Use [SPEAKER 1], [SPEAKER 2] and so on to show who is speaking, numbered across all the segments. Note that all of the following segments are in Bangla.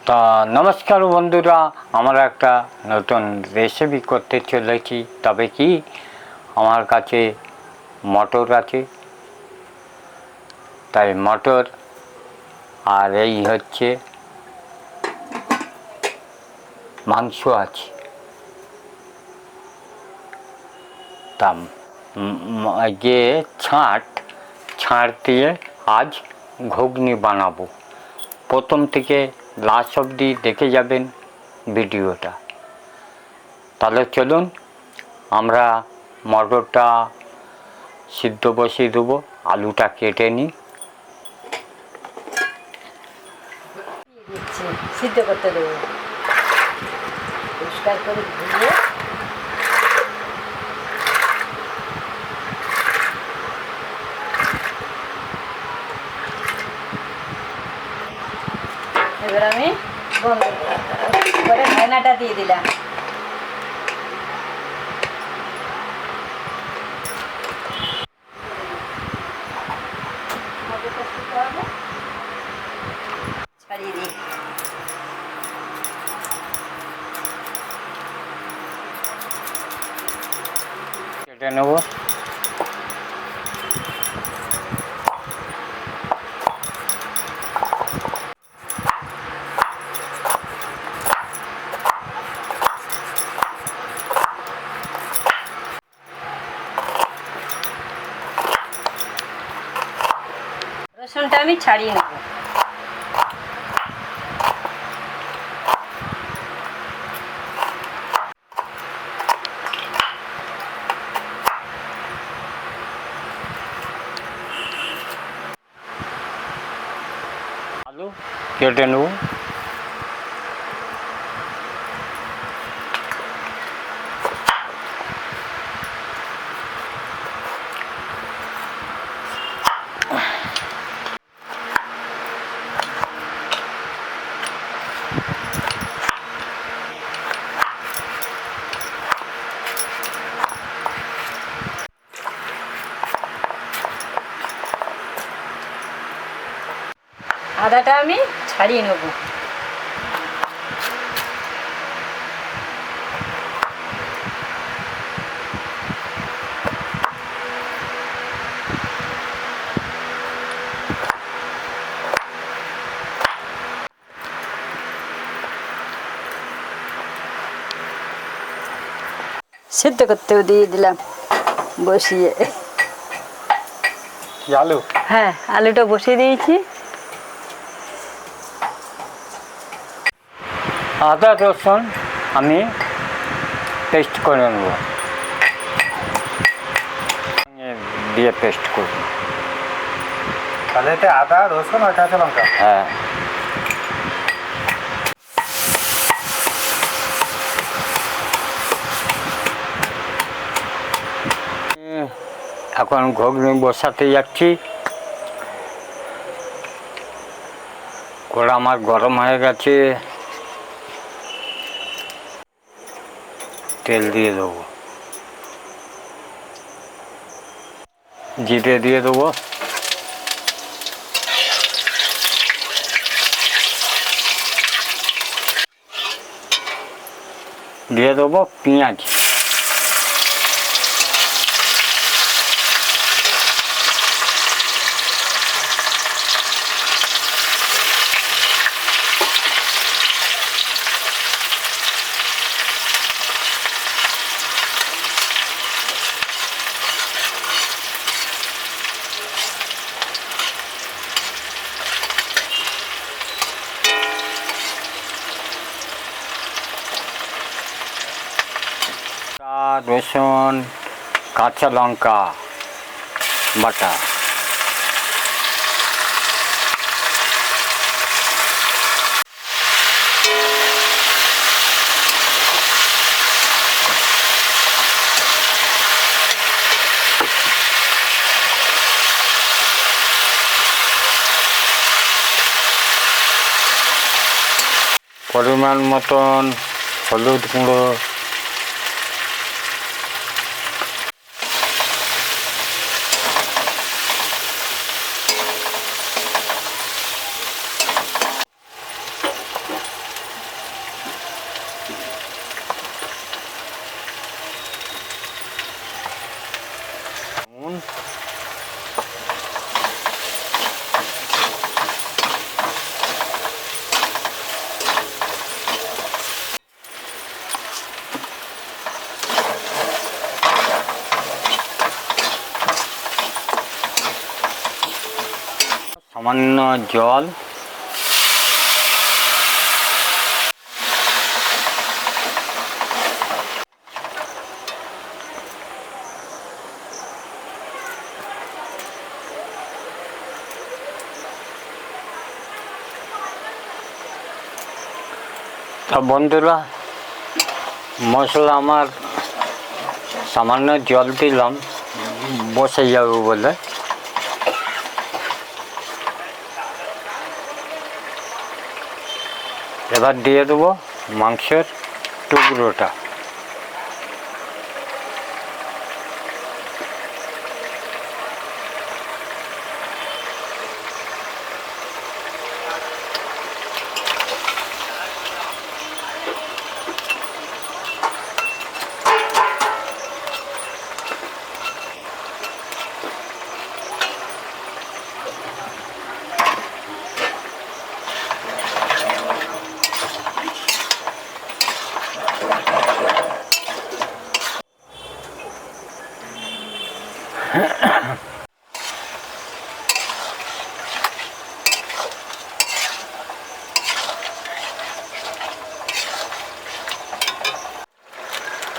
[SPEAKER 1] তা নমস্কার বন্ধুরা, আমরা একটা নতুন রেসিপি করতে চলেছি। তবে কি আমার কাছে মটর আছে, তাই মটর আর এই হচ্ছে মাংস আছে। তা যে ছাঁট দিয়ে আজ ঘুগনি বানাবো। প্রথম থেকে লাস্ট অবধি দেখে যাবেন ভিডিওটা। তাহলে চলুন আমরা মটরটা সিদ্ধ বসিয়ে দেবো, আলুটা কেটে নিই।
[SPEAKER 2] সিদ্ধ করতে দেবো, পরিষ্কার করে ধুয়ে এবার আমি বন্ধ করে ঢাকনাটা দিয়ে দিলাম। ছাড়িয়ে দিই।
[SPEAKER 1] কেটে নেব।
[SPEAKER 2] রসুনটা আমি ছাড়িয়ে নেব।
[SPEAKER 1] আলু কেটে নেব।
[SPEAKER 2] আদাটা আমি ছাড়িয়ে নেব। সিদ্ধ করতেও দিয়ে দিলাম বসিয়ে।
[SPEAKER 1] আলু,
[SPEAKER 2] হ্যাঁ, আলুটা বসিয়ে দিয়েছি।
[SPEAKER 1] আদা রসুন আমি পেস্ট করে নেব, দিয়ে পেস্ট করব।
[SPEAKER 3] তাহলে এটা আদা রসুন আর কাঁচা লঙ্কা।
[SPEAKER 1] হ্যাঁ, এখন ঘুগনি বসাতে যাচ্ছি। কড়া আমার গরম হয়ে গেছে, তেল দিয়ে দেবো, জিরে দিয়ে দেবো, দিয়ে দেবো পেঁয়াজ, রসুন, কাঁচা লঙ্কা বাটা, পরিমাণ মতন হলুদ গুঁড়ো, সামান্য জল, তা বন্ধুরা মশলা আমার সামান্য জল দিলাম বসে যাবে বলে। এবার দিয়ে দেবো মাংসের টুকরোটা।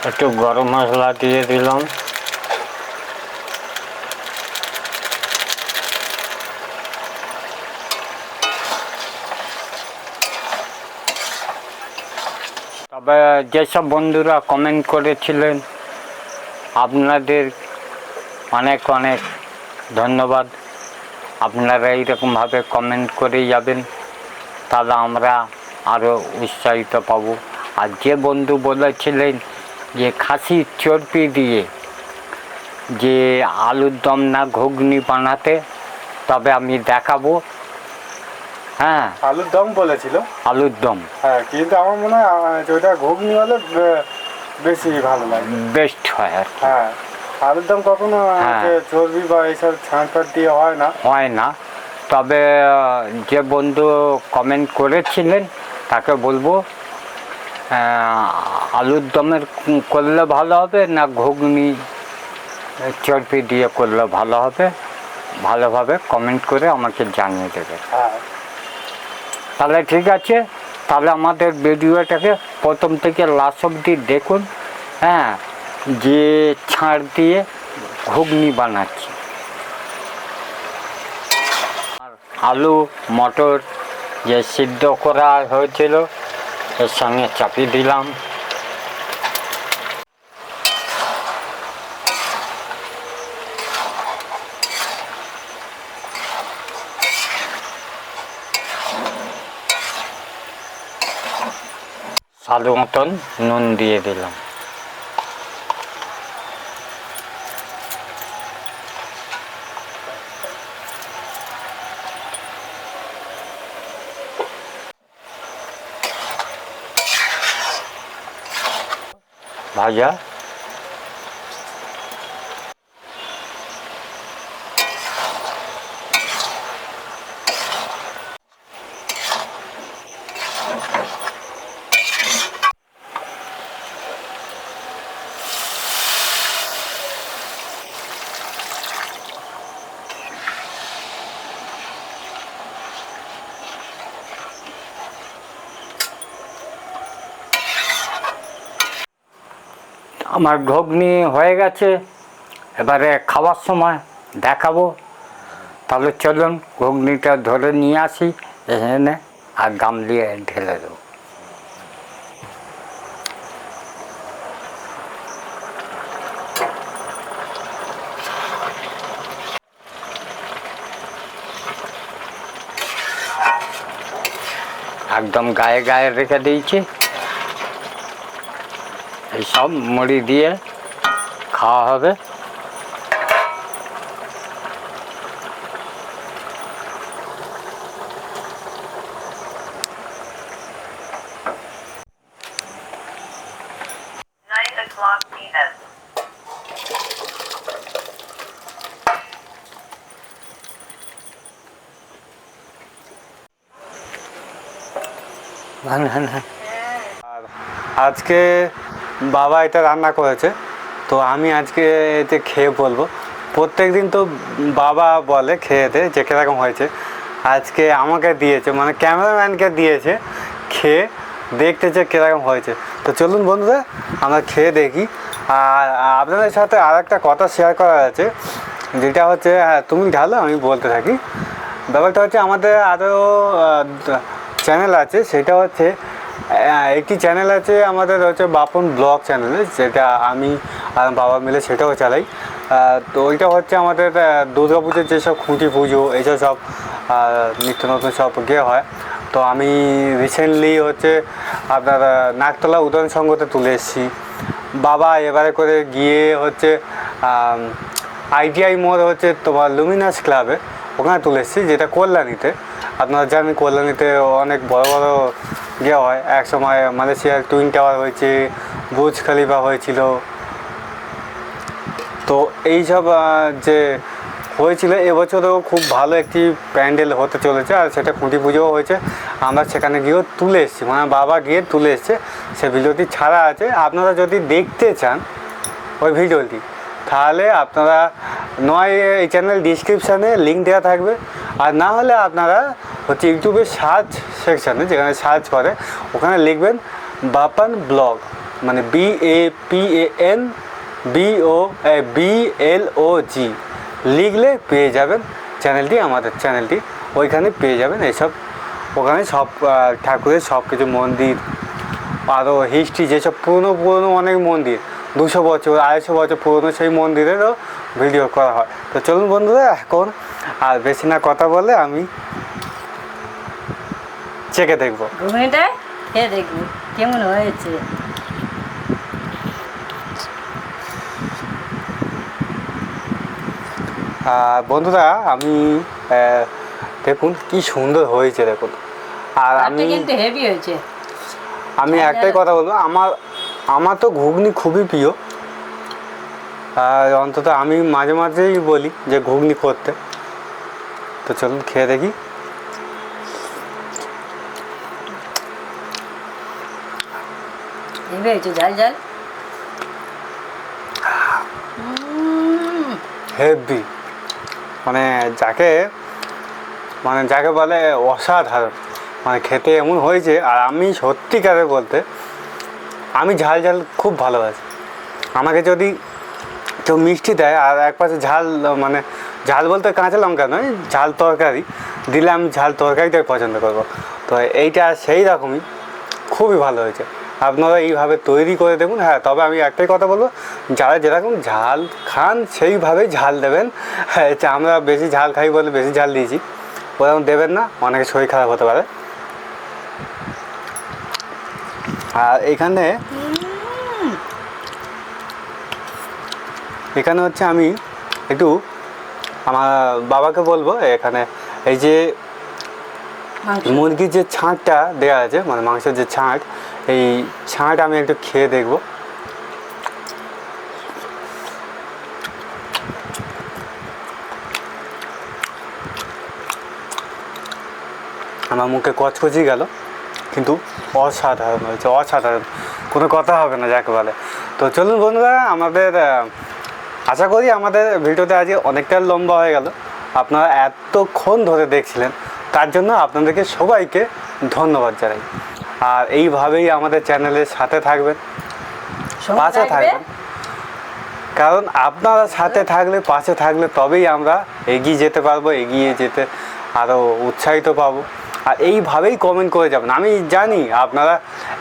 [SPEAKER 1] একটু গরম মশলা দিয়ে দিলাম, তবে যেসব বন্ধুরা কমেন্ট করেছিলেন আপনাদের অনেক অনেক ধন্যবাদ। আপনারা এইরকমভাবে কমেন্ট করে যাবেন, তাহলে আমরা আরও উৎসাহিত পাব। আর যে বন্ধু বলেছিলেন যে খাসির চর্বি দিয়ে যে আলুর দম না ঘুগনি বানাতে, তবে আমি দেখাবো। হ্যাঁ,
[SPEAKER 3] আলুর দম বলেছিল।
[SPEAKER 1] আলুর দম,
[SPEAKER 3] হ্যাঁ, কিন্তু আমার মনে হয় ওইটা ঘুগনি হলে বেশি ভালো লাগে,
[SPEAKER 1] বেস্ট হয় আর কি।
[SPEAKER 3] হ্যাঁ, আলুর দম কখনো
[SPEAKER 1] হ্যাঁ।
[SPEAKER 3] চর্বি বা এইসব ছাঁট দিয়ে হয় না।
[SPEAKER 1] তবে যে বন্ধু কমেন্ট করেছিলেন তাকে বলবো আলুর দমের করলে ভালো হবে না ঘুগনি চর্বি দিয়ে করলে ভালো হবে, ভালোভাবে কমেন্ট করে আমাকে জানিয়ে দেবে।
[SPEAKER 3] হ্যাঁ,
[SPEAKER 1] তাহলে ঠিক আছে, তাহলে আমাদের ভিডিওটাকে প্রথম থেকে লাস্ট অবধি দেখুন। হ্যাঁ, যে ছাড় দিয়ে ঘুগনি বানাচ্ছি। আলু মটর যে সিদ্ধ করা হয়েছিল এর সঙ্গে চাপিয়ে দিলাম। স্বাদ মতন নুন দিয়ে দিলাম। ভাজা আমার ঘুগনি হয়ে গেছে, এবারে খাওয়ার সময় দেখাবো। তাহলে চলুন ঘুগনিটা ধরে নিয়ে আসি এখানে আর গামলিয়ে ঢেলে দেবো। একদম গায়ে গায়ে রেখে দিয়েছি। এইসব মুড়ি দিয়ে খাওয়া হবে।
[SPEAKER 3] আর আজকে বাবা এটা রান্না করেছে, তো আমি আজকে এতে খেয়ে বলবো। প্রত্যেক দিন তো বাবা বলে খেয়েতে যে কীরকম হয়েছে, আজকে আমাকে দিয়েছে, মানে ক্যামেরাম্যানকে দিয়েছে, খেয়ে দেখতেছে কীরকম হয়েছে। তো চলুন বন্ধুরা আমরা খেয়ে দেখি। আর আপনাদের সাথে আর একটা কথা শেয়ার করা আছে, যেটা হচ্ছে, হ্যাঁ তুমি ঢালো আমি বলতে থাকি। ব্যাপারটা হচ্ছে আমাদের আরও চ্যানেল আছে, সেটা হচ্ছে একটি চ্যানেল আছে আমাদের হচ্ছে বাপন ব্লগ চ্যানেল, যেটা আমি আর বাবা মিলে সেটাও চালাই। তো ওইটা হচ্ছে আমাদের দুর্গা পুজোর যেসব খুঁটি পুজো এইসব সব নিত্য নতুন সব গিয়ে হয়। তো আমি রিসেন্টলি হচ্ছে আপনার নাকতলা উদয়ন সংঘতে তুলে এসেছি। বাবা এবারে করে গিয়ে হচ্ছে আইটিআই মোড় হচ্ছে তোমার লুমিনাস ক্লাবে, ওখানে তুলে এসেছি, যেটা কল্যাণীতে। আপনারা জানেন কল্যাণীতে অনেক বড় বড় ইয়ে হয়, এক সময় মালয়েশিয়ার টুইন টাওয়ার হয়েছে, বুর্জ খলিফা হয়েছিল। তো এইসব যে হয়েছিল, এবছরও খুব ভালো একটি প্যান্ডেল হতে চলেছে, আর সেটা খুঁটি পুজোও হয়েছে। আমরা সেখানে গিয়েও তুলে এসেছি, মানে বাবা গিয়ে তুলে এসছে। সে ভিডিওটি ছাড়া আছে, আপনারা যদি দেখতে চান ওই ভিডিওটি, তাহলে আপনারা নয় এই চ্যানেল ডিসক্রিপশানে লিঙ্ক দেওয়া থাকবে, আর না হলে আপনারা হচ্ছে ইউটিউবে সার্চ সেকশানে, যেখানে সার্চ করে ওখানে লিখবেন বাপন ব্লগ, মানে BAPAN BLOG লিখলে পেয়ে যাবেন চ্যানেলটি, আমাদের চ্যানেলটি। ওইখানে পেয়ে যাবেন এইসব, ওখানে সব ঠাকুরের সব কিছু মন্দির, আরও হিস্ট্রি, যেসব পুরনো পুরনো অনেক মন্দির, 200 বছর 250 বছর পুরনো, সেই মন্দিরেরও ভিডিও করা হয়। তো চলুন বন্ধুরা এখন আর বেশি না কথা বলে আমি চেখে দেখবো।
[SPEAKER 2] ঘুগনিটা খেয়ে দেখবি কেমন হয়েছে।
[SPEAKER 3] বন্ধুরা আমি দেখুন কি সুন্দর হয়েছে দেখুন। আর আমি
[SPEAKER 2] কিন্তু হেভি হয়েছে।
[SPEAKER 3] আমি একটাই কথা বলবো, আমার তো ঘুগনি খুবই প্রিয়, আর অন্তত আমি মাঝে মাঝেই বলি যে ঘুগনি করতে। তো চলুন খেয়ে দেখি।
[SPEAKER 2] হেভি হয়েছে, ঝাল ঝাল।
[SPEAKER 3] হেভি, মানে যাকে বলে অসাধারণ, মানে খেতে এমন হয়েছে। আর আমি সত্যিকারে বলতে আমি ঝাল ঝাল খুব ভালোবাসি। আমাকে যদি কেউ মিষ্টি দেয় আর এক পাশে ঝাল, মানে ঝাল বলতে কাঁচা লঙ্কা নয়, ঝাল তরকারি দিলে আমি ঝাল তরকারিটাই পছন্দ করব। তো এইটা সেই রকমই খুবই ভালো হয়েছে। আপনারা এইভাবে তৈরি করে দেখুন। হ্যাঁ, তবে আমি একটাই কথা বলবো, যারা যেরকম ঝাল খান সেইভাবেই ঝাল দেবেন। হ্যাঁ, আমরা বেশি ঝাল খাই বলে বেশি ঝাল দিয়েছি, ওরকম দেবেন না, অনেকে শরীর খারাপ হতে পারে। আর এখানে হচ্ছে আমি একটু আমার বাবাকে বলবো, এখানে এই যে মুরগির যে ছাঁটটা দেওয়া আছে, মানে মাংসের যে ছাঁট, এই ছাঁট আমি একটু খেয়ে দেখব। আমার মুখে কচকচি গেল, কিন্তু অসাধারণ হয়েছে, অসাধারণ, কোনো কথা হবে না যাকে বলে। তো চলুন বন্ধুরা, আমাদের আশা করি আমাদের ভিডিওতে আজকে অনেকটা লম্বা হয়ে গেল। আপনারা এতক্ষণ ধরে দেখছিলেন, তার জন্য আপনাদেরকে সবাইকে ধন্যবাদ জানাই। আর এইভাবেই আমাদের চ্যানেলের সাথে থাকবেন, পাশে থাকবেন, কারণ আপনারা সাথে থাকলে, পাশে থাকলে তবেই আমরা এগিয়ে যেতে পারবো, এগিয়ে যেতে আরও উৎসাহিত পাবো। আর এইভাবেই কমেন্ট করে যাবেন। আমি জানি আপনারা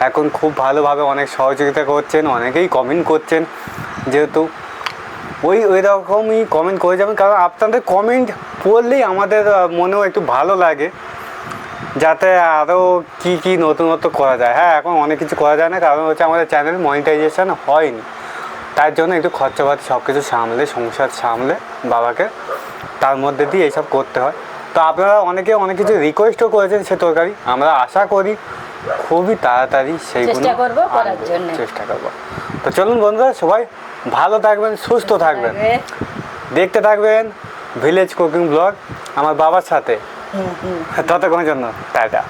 [SPEAKER 3] এখন খুব ভালোভাবে অনেক সহযোগিতা করছেন, অনেকেই কমেন্ট করছেন, যেহেতু ওই রকমই কমেন্ট করে যাবেন, কারণ আপনাদের কমেন্ট পড়লেই আমাদের মনেও একটু ভালো লাগে, যাতে আরও কী নতুনত্ব করা যায়। হ্যাঁ, এখন অনেক কিছু করা যায় না, কারণ হচ্ছে আমাদের চ্যানেল মনিটাইজেশন হয়নি, তার জন্য একটু খরচাপাতি সব কিছু সামলে, সংসার সামলে বাবাকে তার মধ্যে দিয়ে এইসব করতে হয়। তো আপনারা অনেকে অনেক কিছু রিকোয়েস্টও করেছেন সে তরকারি, আমরা আশা করি খুবই তাড়াতাড়ি সেইগুলো চেষ্টা করবো। তো চলুন বন্ধুরা, সবাই ভালো থাকবেন, সুস্থ থাকবেন, দেখতে থাকবেন ভিলেজ কুকিং ব্লগ আমার বাবার সাথে। ততক্ষণের জন্য টাটা।